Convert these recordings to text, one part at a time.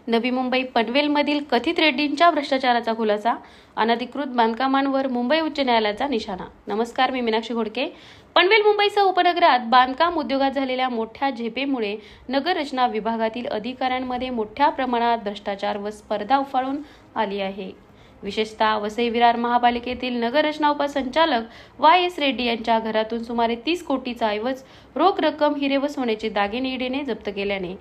नवी मुंबई पनवेलमधील कथित रेड्डींच्या भ्रष्टाचाराचा खुलासा, अनधिकृत बांधकामांवर मुंबई उच्च न्यायालयाचा निशाणा। नमस्कार, मी मीनाक्षी घोडके। पनवेल मुंबईसह उपनगरात बांधकाम उद्योगात झालेल्या मोठ्या झेपेमुळे नगर रचना विभागातील अधिकाऱ्यांमध्ये मोठ्या प्रमाणात भ्रष्टाचार व स्पर्धा उफाळून आली आहे। विशेषतः वसई विरार महापालिकेतील नगर रचना उपसंचालक वाय.एस. रेड्डी यांच्या घरातून सुमारे 30 कोटीचा ऐवज रोख रक्कम, हिरे व सोन्याचे दागिने ईडीने जप्त केल्याने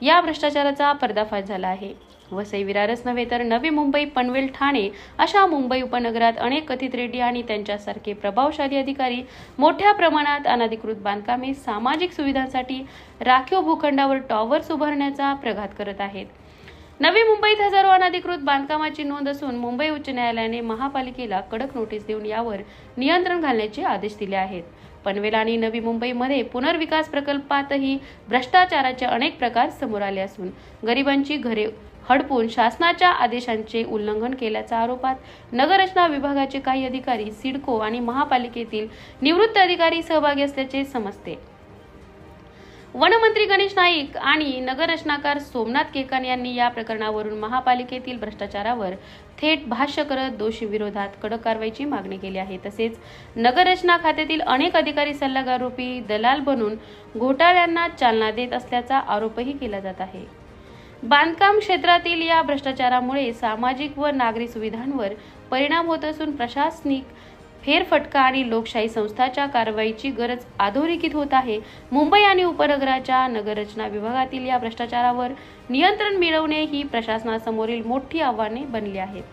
या भ्रष्टाचाराचा पर्दाफाश झाला आहे। वसई विरारच नव्हे तर नवी मुंबई, पनवेल, ठाणे अशा मुंबई उपनगरात अनेक कथित रेड्डी आणि त्यांच्यासारखे प्रभावशाली अधिकारी मोठ्या प्रमाणात अनधिकृत बांधकामे, सामाजिक सुविधांसाठी राखीव भूखंडावर टॉवर्स उभारण्याचा प्रघात करत आहेत। नवी मुंबईत हजारो अनधिकृत बांधकामाची नोंद असून मुंबई उच्च न्यायालयाने महापालिकेला कडक नोटीस देऊन यावर नियंत्रण घालण्याचे आदेश दिले आहेत। पनवेल आणि नवी मुंबईमध्ये पुनर्विकास प्रकल्पातही भ्रष्टाचाराचे अनेक प्रकार समोर आले असून गरिबांची घरे हडपून शासनाच्या आदेशांचे उल्लंघन केल्याच्या आरोपात नगररचना विभागाचे काही अधिकारी, सिडको आणि महापालिकेतील निवृत्त अधिकारी सहभागी असल्याचे समजते। वनमंत्री गणेश नाईक आणि नगररचनाकार सोमनाथ केकान यांनी या प्रकरणावरून महापालिकेतील भ्रष्टाचारावर थेट भाष्य करत दोषींविरोधात कडक कारवाईची मागणी केली आहे। तसेच नगररचना खात्यातील अनेक अधिकारी सल्लागार रूपी दलाल बनून घोटाळ्यांना चालना देत असल्याचा आरोपही केला जात आहे। बांधकाम क्षेत्रातील या भ्रष्टाचारामुळे सामाजिक व नागरी सुविधांवर परिणाम होत असून प्रशासनिक फेरफटका आणि लोकशाही संस्थांच्या कारवाईची गरज अधोरेखित होत आहे। मुंबई आणि उपनगराच्या नगररचना विभागातील या भ्रष्टाचारावर नियंत्रण मिळवणे ही प्रशासनासमोरील मोठी आव्हाने बनली आहेत।